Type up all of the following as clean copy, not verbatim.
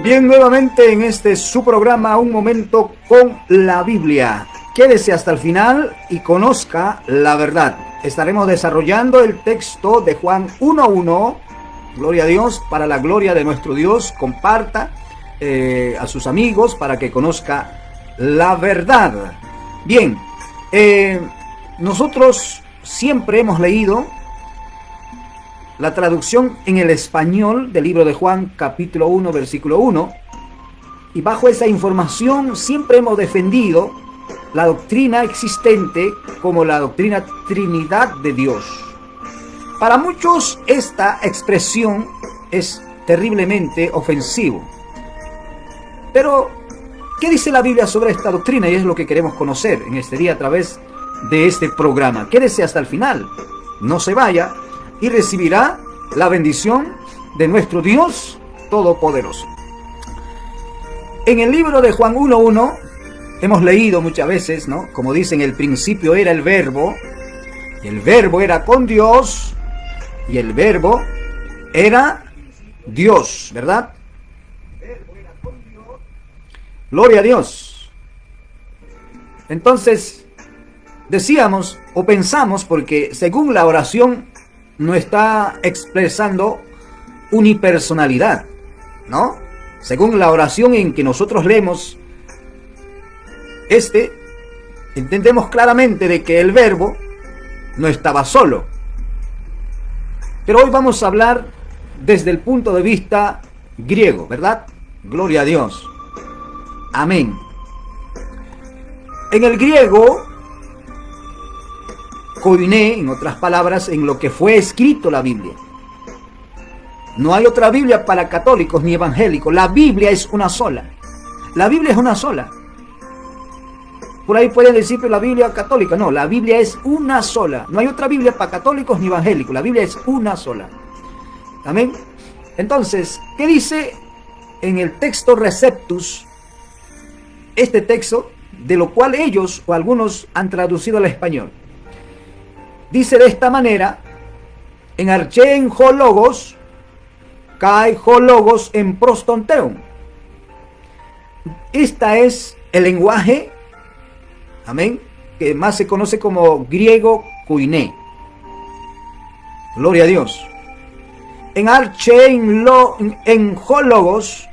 Bien, nuevamente en este su programa Un Momento con la Biblia. Quédese hasta el final y conozca la verdad. Estaremos desarrollando el texto de Juan 1:1. Gloria a Dios, para la gloria de nuestro Dios. Comparta a sus amigos para que conozca la verdad. Bien, nosotros siempre hemos leído la traducción en el español del libro de Juan, capítulo 1, versículo 1. Y bajo esa información siempre hemos defendido la doctrina existente como la doctrina Trinidad de Dios. Para muchos esta expresión es terriblemente ofensivo. Pero, ¿qué dice la Biblia sobre esta doctrina? Y es lo que queremos conocer en este día a través de este programa. Quédese hasta el final, no se vaya y recibirá la bendición de nuestro Dios Todopoderoso. En el libro de Juan 1:1 hemos leído muchas veces, ¿no? Como dice, en el principio era el Verbo, y el Verbo era con Dios, y el Verbo era Dios, ¿verdad? Gloria a Dios. Entonces, decíamos o pensamos, porque según la oración no está expresando unipersonalidad, ¿no? Según la oración en que nosotros leemos, entendemos claramente de que el Verbo no estaba solo. Pero hoy vamos a hablar desde el punto de vista griego, ¿verdad? Gloria a Dios. Amén. En el griego, koiné, en otras palabras, en lo que fue escrito la Biblia. No hay otra Biblia para católicos ni evangélicos. La Biblia es una sola. La Biblia es una sola. Por ahí pueden decir que la Biblia católica. No, la Biblia es una sola. No hay otra Biblia para católicos ni evangélicos. La Biblia es una sola. Amén. Entonces, ¿qué dice en el texto Receptus? Este texto, de lo cual ellos o algunos han traducido al español. Dice de esta manera: en archen ho logos, kai ho logos en prostonteon. Esta es el lenguaje, amén, que más se conoce como griego koiné. Gloria a Dios. En archen en ho logos,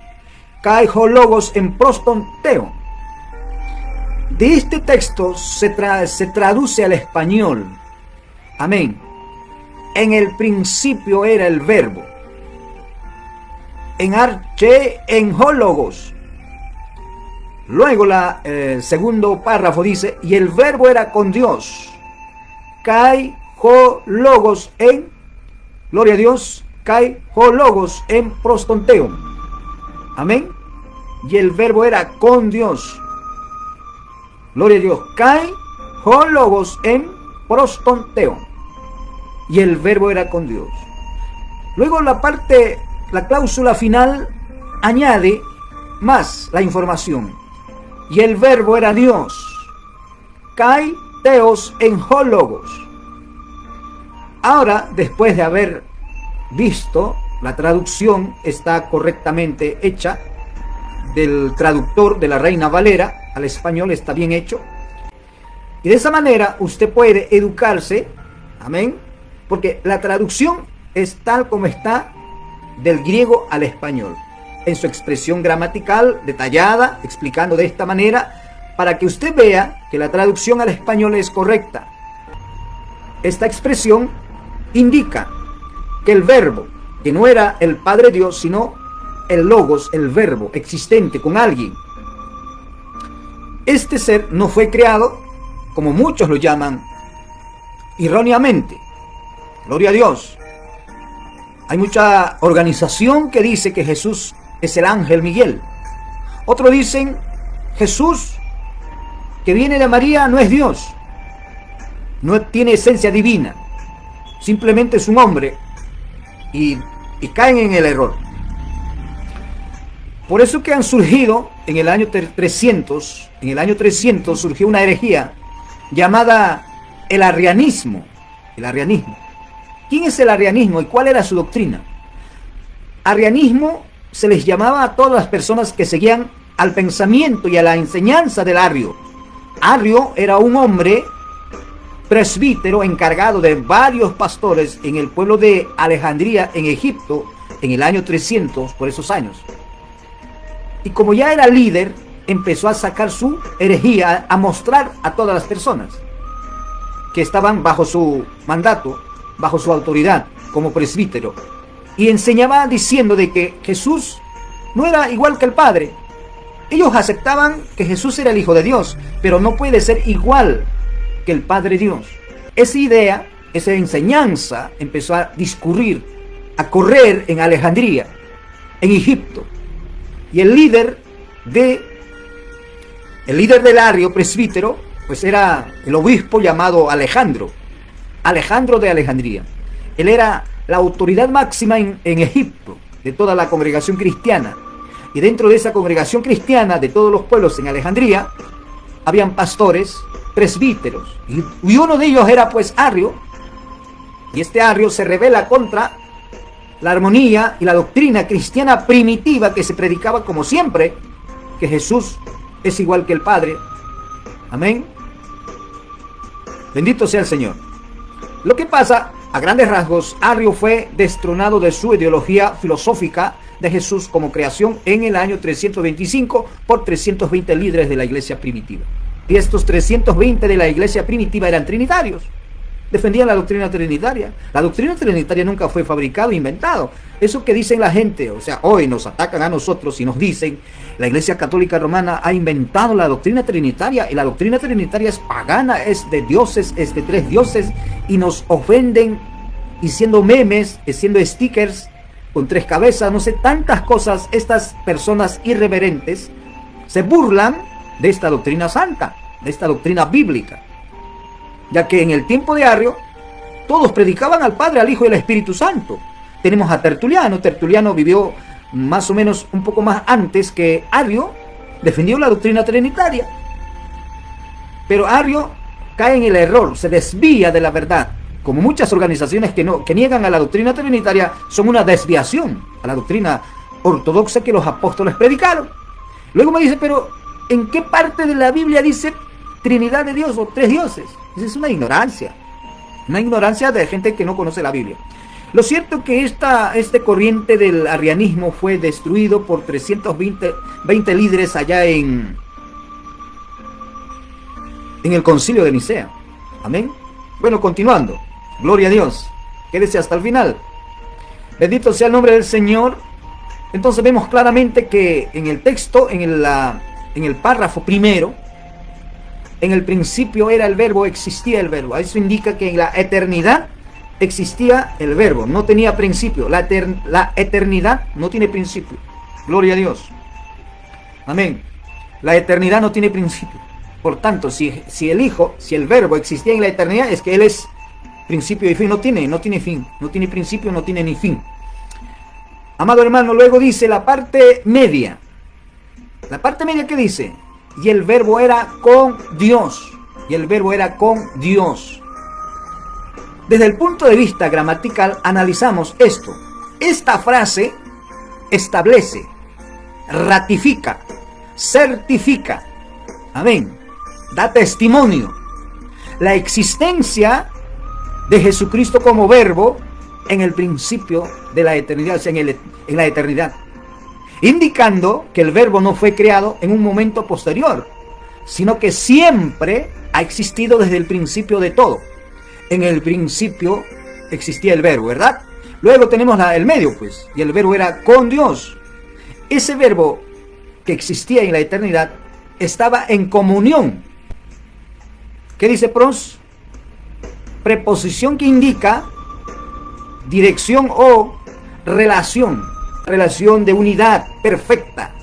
kai ho logos en prostonteon. De este texto se traduce al español. Amén. En el principio era el Verbo. En arche en ho logos. Luego el segundo párrafo dice: y el Verbo era con Dios. Kai ho logos en, gloria a Dios, kai ho logos en prostonteon. Amén. Y el Verbo era con Dios. Gloria a Dios. Kai ho logos en prostonteon. Y el Verbo era con Dios. Luego la cláusula final añade más la información. Y el Verbo era Dios. Kai theos en ho logos. Ahora, después de haber visto, la traducción está correctamente hecha del traductor de la Reina Valera al español, está bien hecho. Y de esa manera usted puede educarse, amén, porque la traducción es tal como está del griego al español, en su expresión gramatical detallada, explicando de esta manera, para que usted vea que la traducción al español es correcta. Esta expresión indica que el Verbo, que no era el Padre Dios, sino el Logos, el Verbo existente con alguien. Este ser no fue creado, como muchos lo llaman erróneamente. Gloria a Dios. Hay mucha organización que dice que Jesús es el ángel Miguel. Otros dicen Jesús, que viene de María, no es Dios. No tiene esencia divina. Simplemente es un hombre. Y caen en el error. Por eso que han surgido en el año 300, surgió una herejía llamada el arrianismo. El arrianismo. ¿Quién es el arrianismo y cuál era su doctrina? Arrianismo se les llamaba a todas las personas que seguían al pensamiento y a la enseñanza del Arrio. Arrio era un hombre presbítero encargado de varios pastores en el pueblo de Alejandría, en Egipto, en el año 300, por esos años. Y como ya era líder, empezó a sacar su herejía, a mostrar a todas las personas que estaban bajo su mandato, bajo su autoridad como presbítero. Y enseñaba diciendo de que Jesús no era igual que el Padre. Ellos aceptaban que Jesús era el Hijo de Dios, pero no puede ser igual que el Padre Dios. Esa idea, esa enseñanza empezó a discurrir, a correr en Alejandría, en Egipto. Y el líder del Arrio presbítero, pues era el obispo llamado Alejandro de Alejandría. Él era la autoridad máxima en Egipto, de toda la congregación cristiana. Y dentro de esa congregación cristiana, de todos los pueblos en Alejandría, habían pastores, presbíteros. Y uno de ellos era pues Arrio. Y este Arrio se rebela contra la armonía y la doctrina cristiana primitiva que se predicaba como siempre, que Jesús es igual que el Padre. Amén. Bendito sea el Señor. Lo que pasa, a grandes rasgos, Arrio fue destronado de su ideología filosófica de Jesús como creación en el año 325 por 320 líderes de la iglesia primitiva. Y estos 320 de la iglesia primitiva eran trinitarios. Defendían la doctrina trinitaria. La doctrina trinitaria nunca fue fabricado e inventado. Eso que dicen la gente, o sea, hoy nos atacan a nosotros y nos dicen, la Iglesia Católica Romana ha inventado la doctrina trinitaria, y la doctrina trinitaria es pagana, es de dioses, es de tres dioses, y nos ofenden, y siendo memes, siendo stickers, con tres cabezas, no sé, tantas cosas. Estas personas irreverentes se burlan de esta doctrina santa, de esta doctrina bíblica. Ya que en el tiempo de Arrio, todos predicaban al Padre, al Hijo y al Espíritu Santo. Tenemos a Tertuliano. Tertuliano vivió más o menos un poco más antes que Arrio, defendió la doctrina trinitaria. Pero Arrio cae en el error, se desvía de la verdad. Como muchas organizaciones que niegan a la doctrina trinitaria, son una desviación a la doctrina ortodoxa que los apóstoles predicaron. Luego me dice, pero ¿en qué parte de la Biblia dice Trinidad de Dios o tres dioses? Esa es una ignorancia de gente que no conoce la Biblia. Lo cierto es que este corriente del arrianismo fue destruido por 320 líderes allá en el concilio de Nicea. Amén. Bueno, continuando. Gloria a Dios. Quédese hasta el final. Bendito sea el nombre del Señor. Entonces vemos claramente que en el texto, en el párrafo primero, en el principio era el verbo, existía el verbo. Eso indica que en la eternidad existía el verbo, no tenía principio. La eternidad no tiene principio. Gloria a Dios. Amén. La eternidad no tiene principio. Por tanto, si el verbo existía en la eternidad, es que Él es principio y fin. No tiene fin, no tiene principio, no tiene ni fin. Amado hermano, luego dice la parte media. La parte media, ¿qué dice? Y el verbo era con Dios. Y el verbo era con Dios. Desde el punto de vista gramatical, analizamos esto. Esta frase establece, ratifica, certifica, amén, da testimonio la existencia de Jesucristo como verbo en el principio de la eternidad, o sea, en la eternidad, indicando que el verbo no fue creado en un momento posterior, sino que siempre ha existido desde el principio de todo. En el principio existía el verbo, ¿verdad? Luego tenemos el medio, pues, y el verbo era con Dios. Ese verbo que existía en la eternidad estaba en comunión. ¿Qué dice pros? Preposición que indica dirección o relación. Relación de unidad perfecta.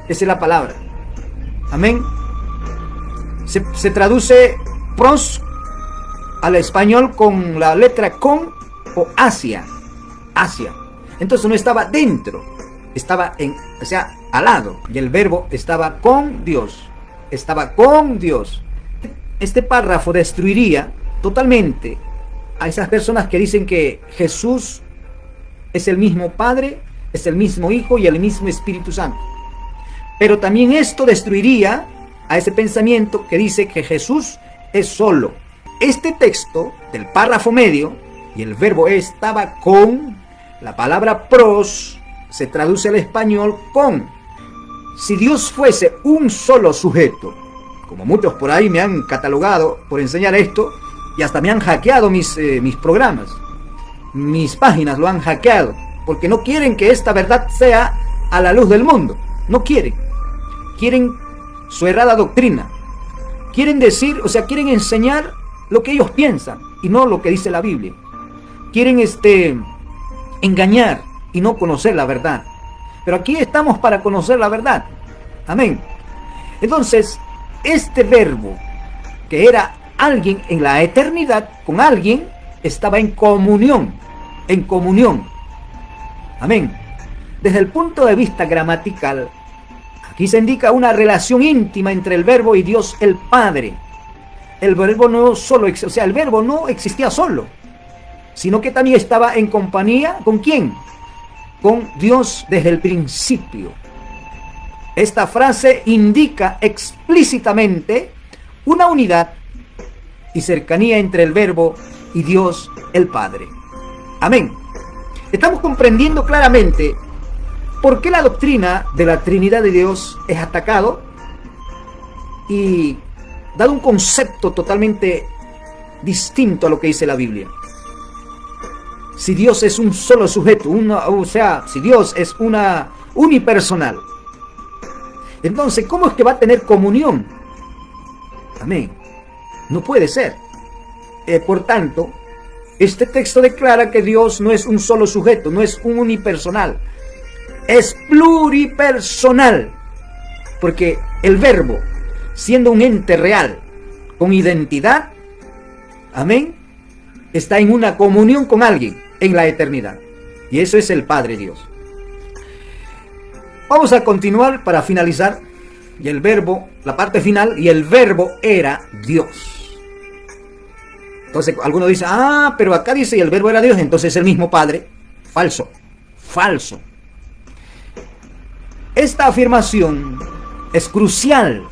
Esa es la palabra. Amén. Se traduce pros al español con la letra con o hacia. Hacia. Entonces no estaba dentro, estaba al lado. Y el verbo estaba con Dios. Estaba con Dios. Este párrafo destruiría totalmente a esas personas que dicen que Jesús es el mismo Padre es el mismo Hijo y el mismo Espíritu Santo. Pero también esto destruiría a ese pensamiento que dice que Jesús es solo. Este texto del párrafo medio, y el verbo estaba con, la palabra pros se traduce al español con. Si Dios fuese un solo sujeto, como muchos por ahí me han catalogado por enseñar esto, y hasta me han hackeado mis programas, mis páginas lo han hackeado, porque no quieren que esta verdad sea a la luz del mundo. No quieren. Quieren su errada doctrina. Quieren decir, quieren enseñar lo que ellos piensan y no lo que dice la Biblia. Quieren engañar y no conocer la verdad. Pero aquí estamos para conocer la verdad. Amén. Entonces, este verbo, que era alguien en la eternidad, con alguien, estaba en comunión. En comunión. Amén. Desde el punto de vista gramatical, aquí se indica una relación íntima entre el verbo y Dios el Padre. El verbo no solo, el verbo no existía solo, sino que también estaba en compañía, ¿con quién? Con Dios desde el principio. Esta frase indica explícitamente una unidad y cercanía entre el verbo y Dios el Padre. Amén. Estamos comprendiendo claramente por qué la doctrina de la Trinidad de Dios es atacado y dado un concepto totalmente distinto a lo que dice la Biblia. Si Dios es un solo sujeto, si Dios es una unipersonal, entonces, ¿cómo es que va a tener comunión? Amén. No puede ser. Por tanto, este texto declara que Dios no es un solo sujeto, no es un unipersonal, es pluripersonal, porque el verbo, siendo un ente real, con identidad, amén, está en una comunión con alguien en la eternidad, y eso es el Padre Dios. Vamos a continuar para finalizar, y el verbo, la parte final, y el verbo era Dios. Entonces algunos dicen, pero acá dice y el verbo era Dios, entonces es el mismo Padre. Falso, falso. Esta afirmación es crucial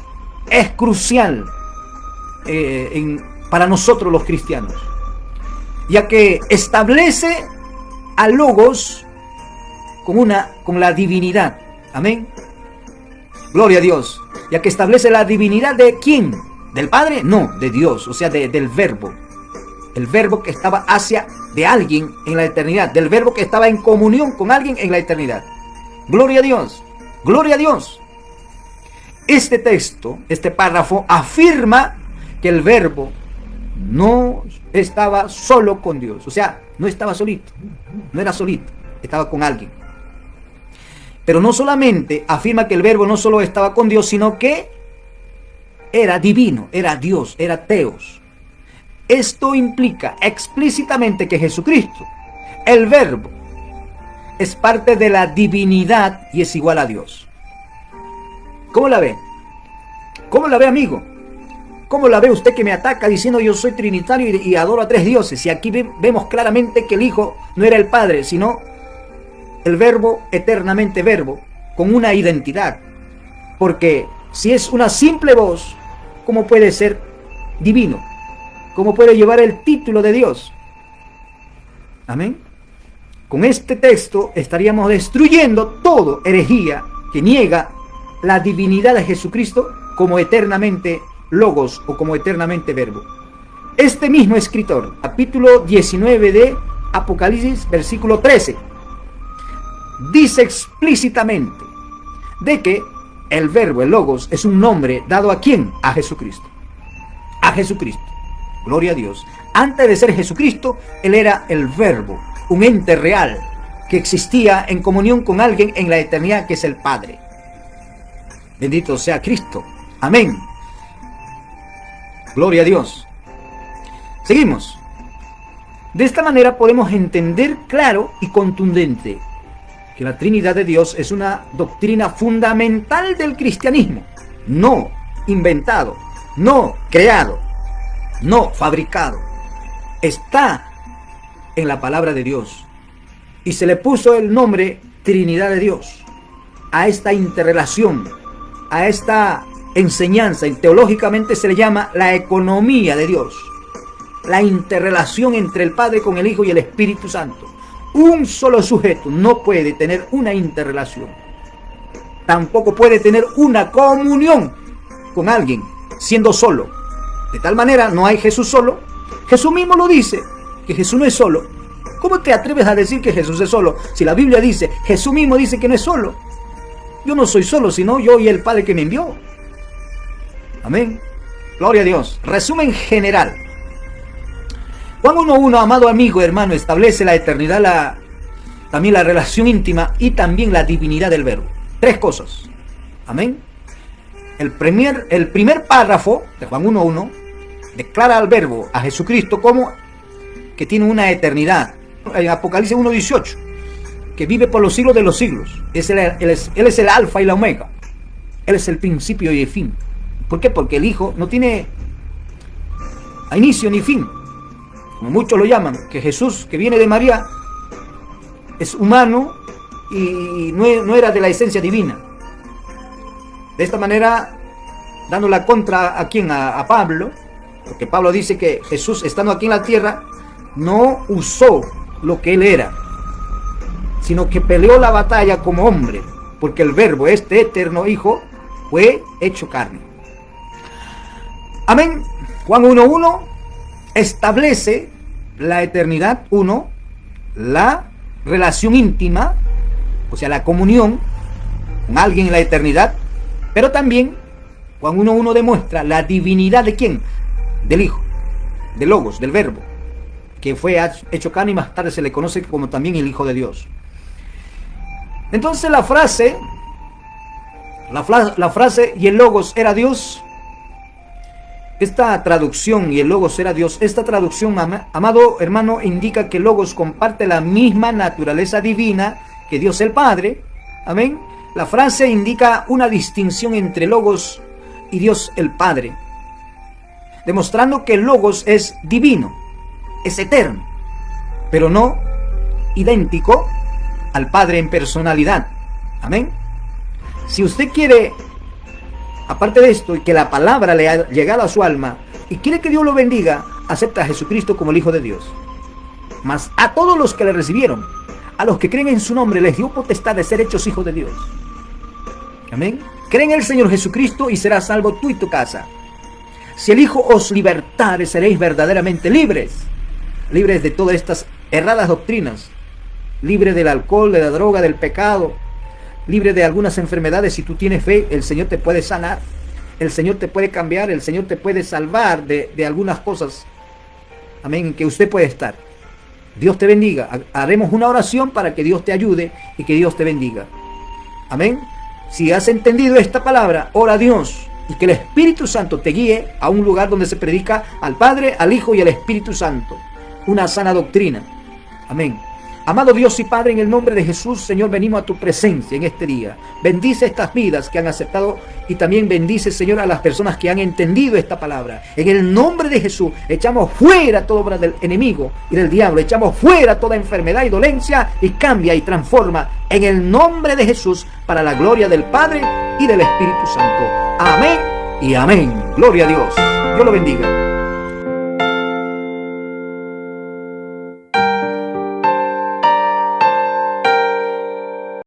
para nosotros los cristianos, ya que establece a Logos con la divinidad. Amén. Gloria a Dios. Ya que establece la divinidad de ¿quién? ¿Del Padre? No, de Dios, del verbo. El verbo que estaba de alguien en la eternidad, del verbo que estaba en comunión con alguien en la eternidad. Gloria a Dios. Gloria a Dios. Este texto, este párrafo, afirma que el verbo no estaba solo con Dios. No estaba solito. No era solito. Estaba con alguien. Pero no solamente afirma que el verbo no solo estaba con Dios, sino que era divino, era Dios, era Theos. Esto implica explícitamente que Jesucristo, el verbo, es parte de la divinidad y es igual a Dios. ¿Cómo la ve? ¿Cómo la ve, amigo? ¿Cómo la ve usted que me ataca diciendo yo soy trinitario y adoro a tres dioses? Y aquí vemos claramente que el Hijo no era el Padre, sino el verbo, eternamente verbo, con una identidad. Porque si es una simple voz, ¿cómo puede ser divino? ¿Cómo puede llevar el título de Dios? Amén. Con este texto estaríamos destruyendo toda herejía que niega la divinidad de Jesucristo como eternamente Logos o como eternamente verbo. Este mismo escritor, capítulo 19 de Apocalipsis, versículo 13, dice explícitamente de que el verbo, el Logos, es un nombre dado ¿a quién? A Jesucristo. A Jesucristo. Gloria a Dios. Antes de ser Jesucristo, Él era el verbo, un ente real que existía en comunión con alguien en la eternidad, que es el Padre. Bendito sea Cristo. Amén. Gloria a Dios. Seguimos. De esta manera podemos entender claro y contundente que la Trinidad de Dios es una doctrina fundamental del cristianismo, no inventado, no creado, no fabricado. Está en la palabra de Dios y se le puso el nombre Trinidad de Dios, a esta interrelación, a esta enseñanza, y teológicamente se le llama la economía de Dios, la interrelación entre el Padre con el Hijo y el Espíritu Santo. Un solo sujeto no puede tener una interrelación, tampoco puede tener una comunión con alguien siendo solo. De tal manera no hay Jesús solo. Jesús mismo lo dice, que Jesús no es solo. ¿Cómo te atreves a decir que Jesús es solo? Si la Biblia dice, Jesús mismo dice que no es solo. Yo no soy solo, sino yo y el Padre que me envió. Amén. Gloria a Dios. Resumen general. Juan 1:1, amado amigo, hermano, establece la eternidad, también la relación íntima y también la divinidad del Verbo. Tres cosas. Amén. El primer párrafo de Juan 1:1 declara al Verbo, a Jesucristo, como que tiene una eternidad. En Apocalipsis 1:18, que vive por los siglos de los siglos. Él es el alfa y la omega. Él es el principio y el fin. ¿Por qué? Porque el Hijo no tiene inicio ni fin, como muchos lo llaman, que Jesús, que viene de María, es humano y no era de la esencia divina. De esta manera, dando la contra a Pablo, porque Pablo dice que Jesús, estando aquí en la tierra, no usó lo que él era, sino que peleó la batalla como hombre, porque el Verbo, este eterno Hijo, fue hecho carne. Amén. Juan 1:1 establece la eternidad, la relación íntima, o sea, la comunión con alguien en la eternidad, pero también Juan 1:1 demuestra la divinidad de ¿quién? Del Hijo, del Logos, del Verbo, que fue hecho carne y más tarde se le conoce como también el Hijo de Dios. Entonces la frase y el Logos era Dios, esta traducción y el Logos era Dios, esta traducción, amado hermano, indica que el Logos comparte la misma naturaleza divina que Dios el Padre. Amén. La frase indica una distinción entre Logos y Dios el Padre, demostrando que el Logos es divino, es eterno, pero no idéntico al Padre en personalidad. Amén. Si usted quiere, aparte de esto, y que la palabra le ha llegado a su alma, y quiere que Dios lo bendiga, acepta a Jesucristo como el Hijo de Dios. Mas a todos los que le recibieron, a los que creen en su nombre, les dio potestad de ser hechos hijos de Dios. Amén. Cree en el Señor Jesucristo y serás salvo tú y tu casa. Si el Hijo os libertare, seréis verdaderamente libres. Libres de todas estas erradas doctrinas. Libre del alcohol, de la droga, del pecado. Libre de algunas enfermedades. Si tú tienes fe, el Señor te puede sanar. El Señor te puede cambiar. El Señor te puede salvar de algunas cosas. Amén. En que usted puede estar. Dios te bendiga. Haremos una oración para que Dios te ayude y que Dios te bendiga. Amén. Si has entendido esta palabra, ora a Dios y que el Espíritu Santo te guíe a un lugar donde se predica al Padre, al Hijo y al Espíritu Santo. Una sana doctrina. Amén. Amado Dios y Padre, en el nombre de Jesús, Señor, venimos a tu presencia en este día. Bendice estas vidas que han aceptado y también bendice, Señor, a las personas que han entendido esta palabra. En el nombre de Jesús, echamos fuera toda obra del enemigo y del diablo. Echamos fuera toda enfermedad y dolencia y cambia y transforma en el nombre de Jesús para la gloria del Padre y del Espíritu Santo. Amén y amén. Gloria a Dios. Dios lo bendiga.